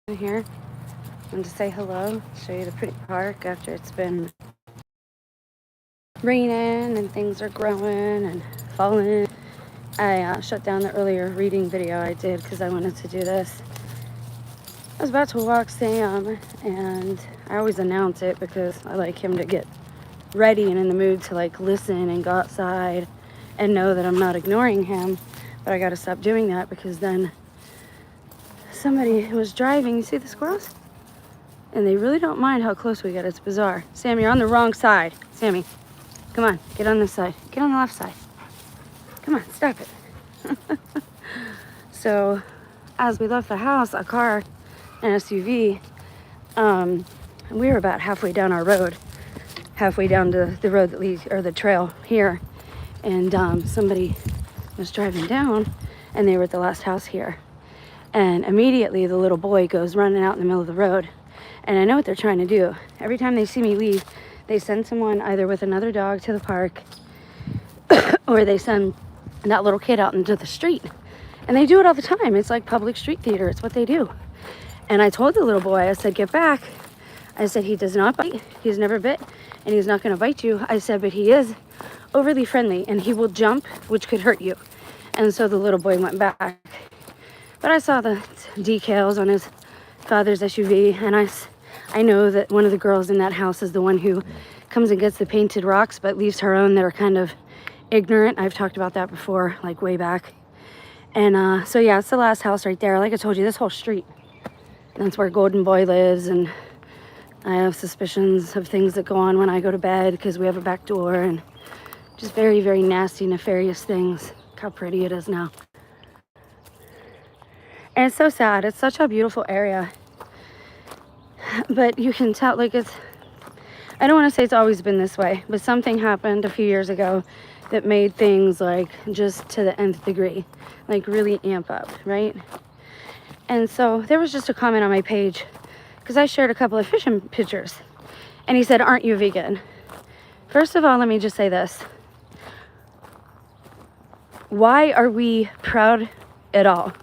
in here and to say hello, show you the pretty park after it's been raining and things are growing and falling. I shut down the earlier reading video I did because I wanted to do this. I was about to walk Sam, and I always announce it because I like him to get ready and in the mood to like listen and go outside and know that I'm not ignoring him. But I gotta stop doing that because then somebody was driving. You see the squirrels? And they really don't mind how close we get. It's bizarre. Sam, you're on the wrong side. Sammy, come on, get on this side. Get on the left side. Come on, stop it. So, as we left the house, a car, an SUV, we were about halfway down our road, halfway down to the road that leads, or the trail here, and somebody was driving down, and they were at the last house here. And immediately the little boy goes running out in the middle of the road. And I know what they're trying to do. Every time they see me leave, they send someone either with another dog to the park or they send that little kid out into the street. And they do it all the time. It's like public street theater. It's what they do. And I told the little boy, I said, get back. I said, he does not bite. He's never bit. And he's not going to bite you. I said, but he is overly friendly. And he will jump, which could hurt you. And so the little boy went back. But I saw the decals on his father's SUV. And I know that one of the girls in that house is the one who comes and gets the painted rocks, but leaves her own that are kind of ignorant. I've talked about that before, like way back. And so yeah, it's the last house right there. Like I told you, this whole street. That's where Golden Boy lives. And I have suspicions of things that go on when I go to bed because we have a back door and just very, very nasty, nefarious things. Look how pretty it is now. And it's so sad. It's such a beautiful area. But you can tell, like, I don't want to say it's always been this way, but something happened a few years ago that made things, like, just to the nth degree, like, really amp up, right? And so there was just a comment on my page, because I shared a couple of fishing pictures, and he said, aren't you vegan? First of all, let me just say this. Why are we proud at all?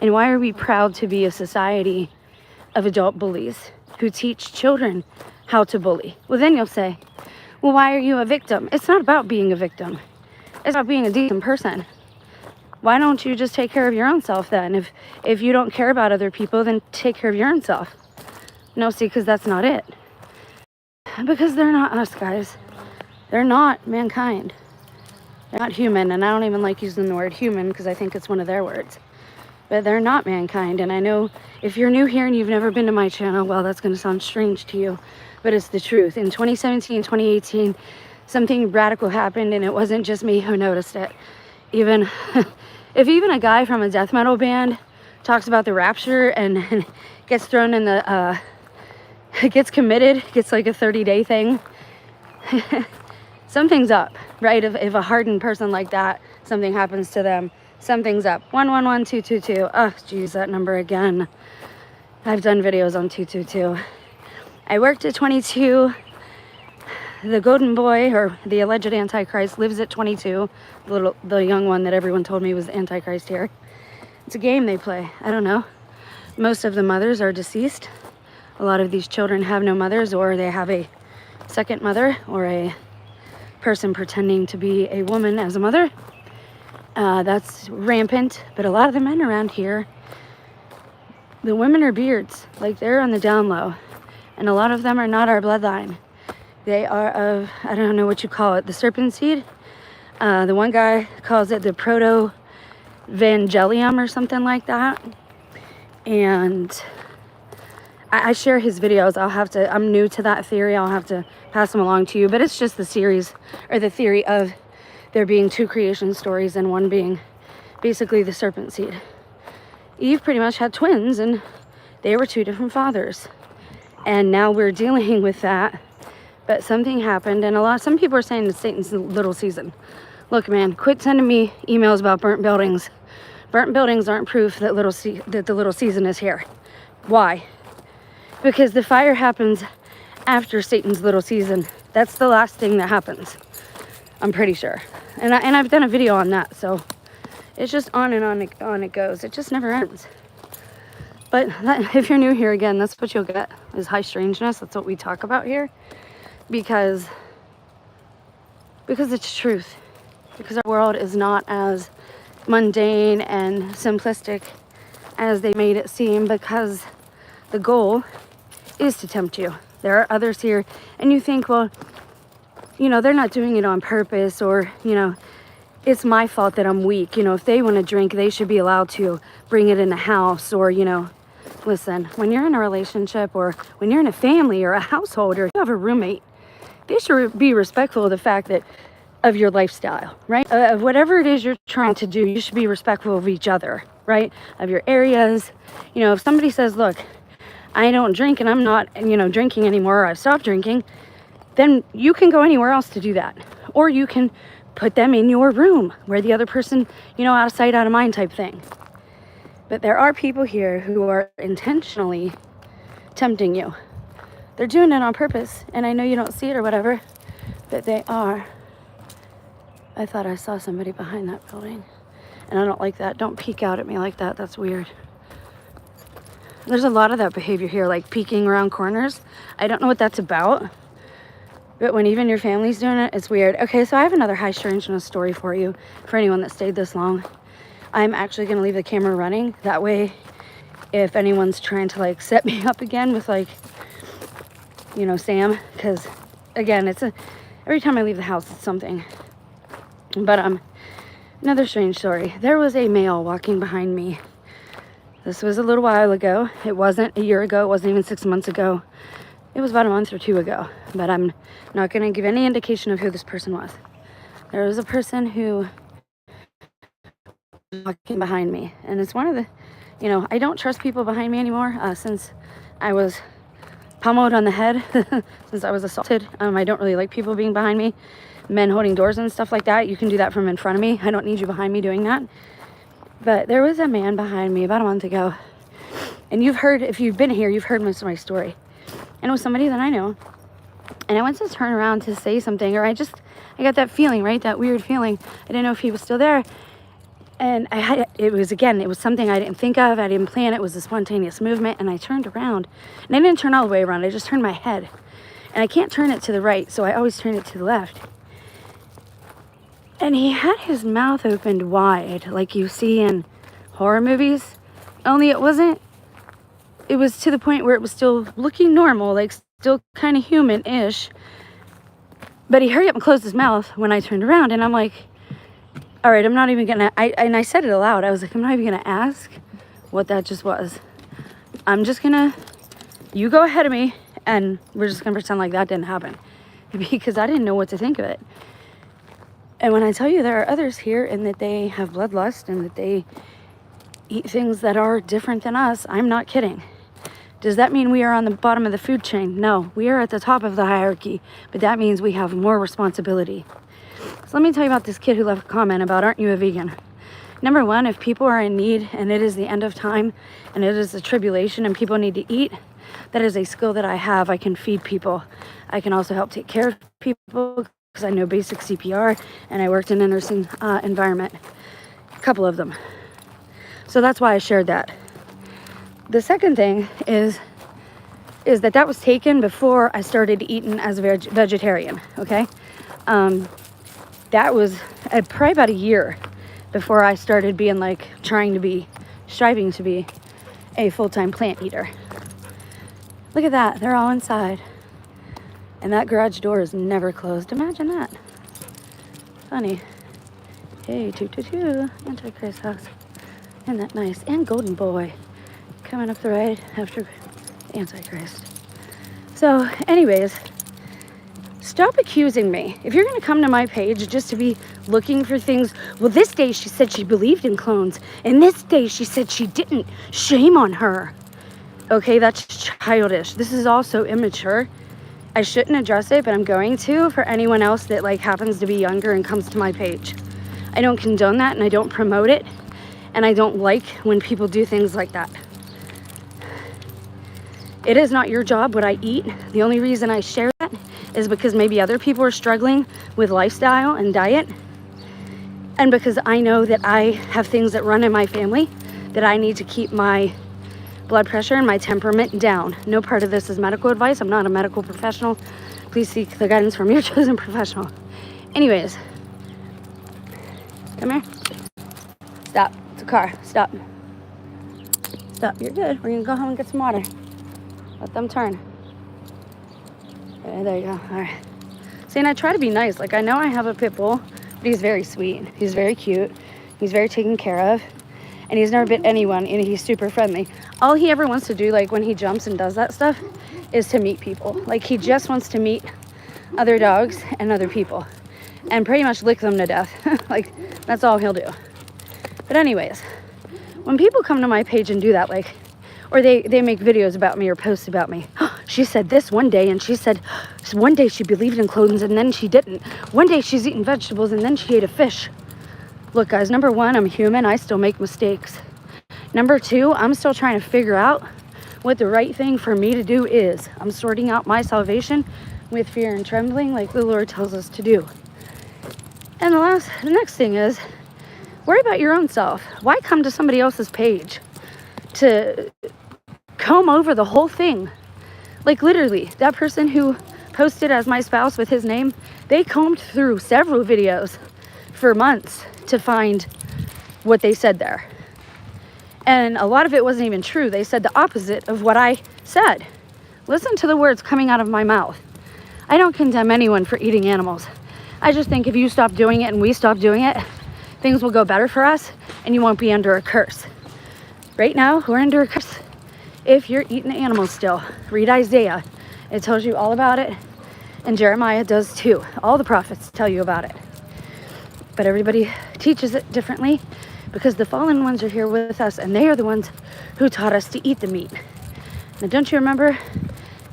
And why are we proud to be a society of adult bullies who teach children how to bully? Well, then you'll say, well, why are you a victim? It's not about being a victim. It's about being a decent person. Why don't you just take care of your own self then? If you don't care about other people, then take care of your own self. No, see, because that's not it. Because they're not us, guys. They're not mankind. They're not human, and I don't even like using the word human because I think it's one of their words. But they're not mankind, and I know if you're new here and you've never been to my channel, well, that's going to sound strange to you, but it's the truth. In 2017, 2018, something radical happened, and it wasn't just me who noticed it. Even if even a guy from a death metal band talks about the rapture and gets thrown in the, gets committed, gets like a 30-day thing, something's up, right? If a hardened person like that, something happens to them, something's up. 111222. Oh, geez, that number again. I've done videos on 222. I worked at 22. The golden boy, or the alleged Antichrist, lives at 22. The young one that everyone told me was the Antichrist here. It's a game they play. I don't know. Most of the mothers are deceased. A lot of these children have no mothers, or they have a second mother, or a person pretending to be a woman as a mother. That's rampant, but a lot of the men around here, the women are beards, like they're on the down low, and a lot of them are not our bloodline. They are of, I don't know what you call it, the serpent seed. The one guy calls it the proto-evangelium or something like that, and I share his videos. I'm new to that theory, I'll have to pass them along to you, but it's just the series, or the theory of there being two creation stories and one being basically the serpent seed. Eve pretty much had twins and they were two different fathers. And now we're dealing with that. But something happened, and some people are saying it's Satan's little season. Look, man, quit sending me emails about burnt buildings. Burnt buildings aren't proof that the little season is here. Why? Because the fire happens after Satan's little season. That's the last thing that happens. I'm pretty sure. And I've done a video on that, so it's just on and on it goes. It just never ends. But if you're new here, again, that's what you'll get, is HighStrangeness. That's what we talk about here, because it's truth. Because our world is not as mundane and simplistic as they made it seem, because the goal is to tempt you. There are others here, and you think, well, you know, they're not doing it on purpose, or, you know, it's my fault that I'm weak. You know, if they want to drink, they should be allowed to bring it in the house, or, you know, listen, when you're in a relationship, or when you're in a family or a household, or you have a roommate, they should be respectful of the fact that of your lifestyle, right? Of whatever it is you're trying to do, you should be respectful of each other, right? Of your areas. You know, if somebody says, look, I don't drink and I'm not, you know, drinking anymore, or I've stopped drinking, then you can go anywhere else to do that. Or you can put them in your room where the other person, you know, out of sight, out of mind type thing. But there are people here who are intentionally tempting you. They're doing it on purpose, and I know you don't see it or whatever, but they are. I thought I saw somebody behind that building, and I don't like that. Don't peek out at me like that. That's weird. There's a lot of that behavior here, like peeking around corners. I don't know what that's about, but when even your family's doing it, it's weird. Okay, so I have another HighStrangeness story for you, for anyone that stayed this long. I'm actually going to leave the camera running. That way, if anyone's trying to, like, set me up again with, like, you know, Sam, because, again, every time I leave the house, it's something. But another strange story. There was a male walking behind me. This was a little while ago. It wasn't a year ago. It wasn't even 6 months ago. It was about a month or two ago. But I'm not going to give any indication of who this person was. There was a person who was walking behind me. And it's one of the, you know, I don't trust people behind me anymore since I was pummeled on the head, since I was assaulted. I don't really like people being behind me. Men holding doors and stuff like that. You can do that from in front of me. I don't need you behind me doing that. But there was a man behind me about a month ago. And you've heard, if you've been here, you've heard most of my story. And it was somebody that I know. And I went to turn around to say something, or I got that feeling, right? That weird feeling. I didn't know if he was still there. And it was something I didn't think of. I didn't plan. It was a spontaneous movement. And I turned around. And I didn't turn all the way around. I just turned my head. And I can't turn it to the right, so I always turn it to the left. And he had his mouth opened wide, like you see in horror movies. Only it was to the point where it was still looking normal, like still kind of human-ish. But he hurried up and closed his mouth when I turned around, and I'm like, all right, I'm not even gonna, and I said it aloud. I was like, I'm not even gonna ask what that just was. I'm just gonna, you go ahead of me, and we're just gonna pretend like that didn't happen. Because I didn't know what to think of it. And when I tell you there are others here and that they have bloodlust and that they eat things that are different than us, I'm not kidding. Does that mean we are on the bottom of the food chain? No, we are at the top of the hierarchy, but that means we have more responsibility. So let me tell you about this kid who left a comment about, aren't you a vegan? Number one, if people are in need and it is the end of time and it is a tribulation and people need to eat, that is a skill that I have. I can feed people. I can also help take care of people, because I know basic CPR, and I worked in a nursing environment, a couple of them. So that's why I shared that. The second thing is that was taken before I started eating as a vegetarian, okay? That was probably about a year before I started being like, striving to be a full-time plant eater. Look at that, they're all inside. And that garage door is never closed. Imagine that. Funny. Hey, 222, Antichrist house. Isn't that nice? And Golden Boy coming up the right after Antichrist. So, anyways, stop accusing me. If you're going to come to my page just to be looking for things, well, this day she said she believed in clones, and this day she said she didn't. Shame on her. Okay, that's childish. This is also immature. I shouldn't address it, but I'm going to for anyone else that like happens to be younger and comes to my page. I don't condone that, and I don't promote it, and I don't like when people do things like that. It is not your job what I eat. The only reason I share that is because maybe other people are struggling with lifestyle and diet, and because I know that I have things that run in my family that I need to keep my blood pressure and my temperament down. No part of this is medical advice. I'm not a medical professional. Please seek the guidance from your chosen professional. Anyways, come here. Stop. It's a car. Stop. Stop. You're good. We're going to go home and get some water. Let them turn. Okay, there you go. All right. See, and I try to be nice. Like, I know I have a pit bull, but he's very sweet. He's very cute. He's very taken care of. And he's never bit anyone, and he's super friendly. All he ever wants to do, like when he jumps and does that stuff, is to meet people. Like, he just wants to meet other dogs and other people and pretty much lick them to death. Like, that's all he'll do. But anyways, when people come to my page and do that, like, or they make videos about me or posts about me. She said this one day, and she said one day she believed in clones and then she didn't. One day she's eating vegetables and then she ate a fish. Look, guys, number one, I'm human. I still make mistakes. Number two, I'm still trying to figure out what the right thing for me to do is. I'm sorting out my salvation with fear and trembling like the Lord tells us to do. And the next thing is, worry about your own self. Why come to somebody else's page to comb over the whole thing? Like, literally, that person who posted as my spouse with his name, they combed through several videos for months to find what they said there. And a lot of it wasn't even true. They said the opposite of what I said. Listen to the words coming out of my mouth. I don't condemn anyone for eating animals. I just think if you stop doing it and we stop doing it, things will go better for us and you won't be under a curse. Right now, we're under a curse if you're eating animals still. Read Isaiah. It tells you all about it. And Jeremiah does too. All the prophets tell you about it. But everybody teaches it differently because the fallen ones are here with us and they are the ones who taught us to eat the meat. Now, don't you remember?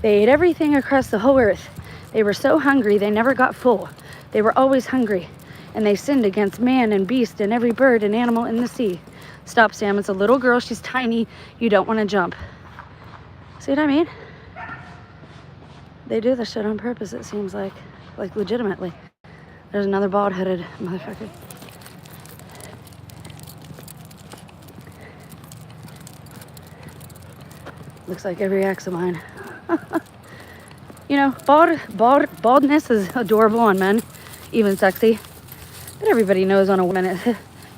They ate everything across the whole earth. They were so hungry, they never got full. They were always hungry. And they sinned against man and beast and every bird and animal in the sea. Stop, Sam. It's a little girl. She's tiny. You don't want to jump. See what I mean? They do this shit on purpose, it seems like. Like, legitimately. There's another bald-headed motherfucker. Looks like every ex of mine. You know, baldness is adorable on men, even sexy. But everybody knows on a woman,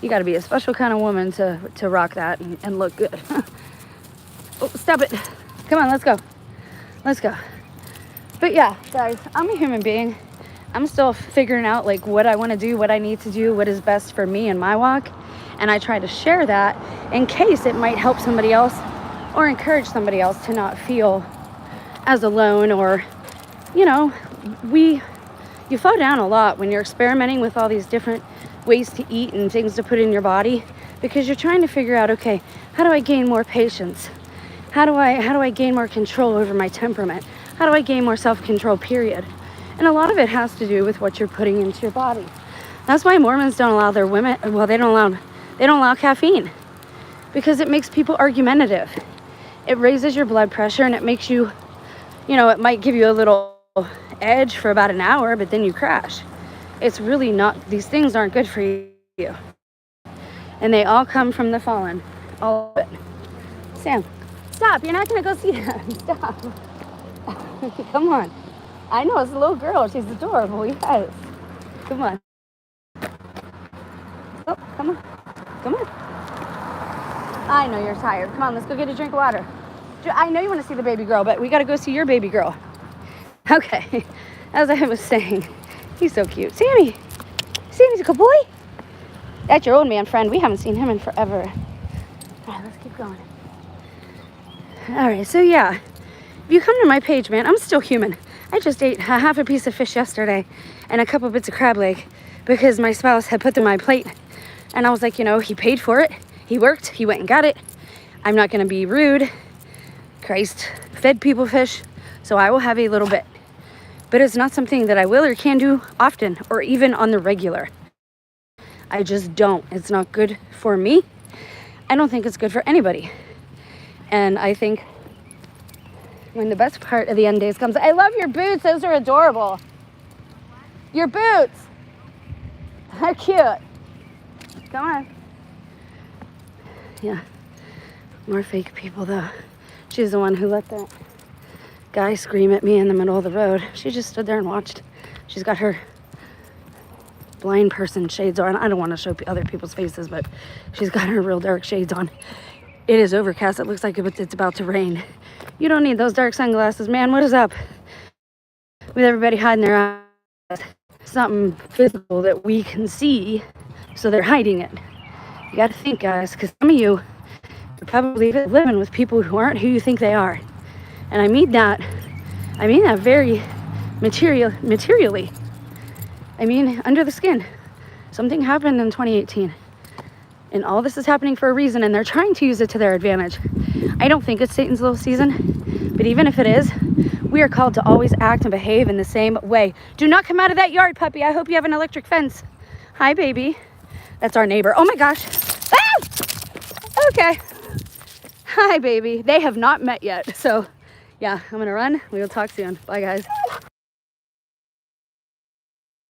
you got to be a special kind of woman to rock that and look good. Oh, stop it. Come on, let's go. Let's go. But yeah, guys, I'm a human being. I'm still figuring out like what I want to do, what I need to do, what is best for me and my walk. And I try to share that in case it might help somebody else or encourage somebody else to not feel as alone, or, you know, you fall down a lot when you're experimenting with all these different ways to eat and things to put in your body, because you're trying to figure out, okay, how do I gain more patience? How do I gain more control over my temperament? How do I gain more self-control, period? And a lot of it has to do with what you're putting into your body. That's why Mormons don't allow their women, well, they don't allow caffeine, because it makes people argumentative. It raises your blood pressure and it makes you, you know, it might give you a little edge for about an hour, but then you crash. It's really not, these things aren't good for you. And they all come from the fallen. All of it. Sam, stop. You're not going to go see them. Stop. Come on. I know, it's a little girl. She's adorable. Yes. Come on. Oh, come on. Come on. I know you're tired. Come on, let's go get a drink of water. I know you want to see the baby girl, but we got to go see your baby girl. Okay. As I was saying, he's so cute. Sammy's a good boy. That's your old man friend. We haven't seen him in forever. All right, let's keep going. All right, so yeah. If you come to my page, man, I'm still human. I just ate half a piece of fish yesterday and a couple bits of crab leg because my spouse had put them on my plate. And I was like, you know, he paid for it. He worked. He went and got it. I'm not going to be rude. Christ fed people fish, so I will have a little bit. But it's not something that I will or can do often or even on the regular. I just don't. It's not good for me. I don't think it's good for anybody. And I think when the best part of the end days comes, I love your boots. Those are adorable. Your boots. They're cute. Come on. Yeah. More fake people though. She's the one who let that guy scream at me in the middle of the road. She just stood there and watched. She's got her blind person shades on. I don't want to show other people's faces, but she's got her real dark shades on. It is overcast. It looks like it's about to rain. You don't need those dark sunglasses, man. What is up with everybody hiding their eyes? Something physical that we can see, so they're hiding it. You got to think, guys, because some of you are probably living with people who aren't who you think they are. And I mean that very materially. I mean, under the skin. Something happened in 2018. And all this is happening for a reason, and they're trying to use it to their advantage. I don't think it's Satan's little season, but even if it is, we are called to always act and behave in the same way. Do not come out of that yard, puppy. I hope you have an electric fence. Hi, baby. That's our neighbor. Oh my gosh. Ah! Okay. Hi, baby. They have not met yet. So, yeah, I'm going to run. We will talk soon. Bye, guys.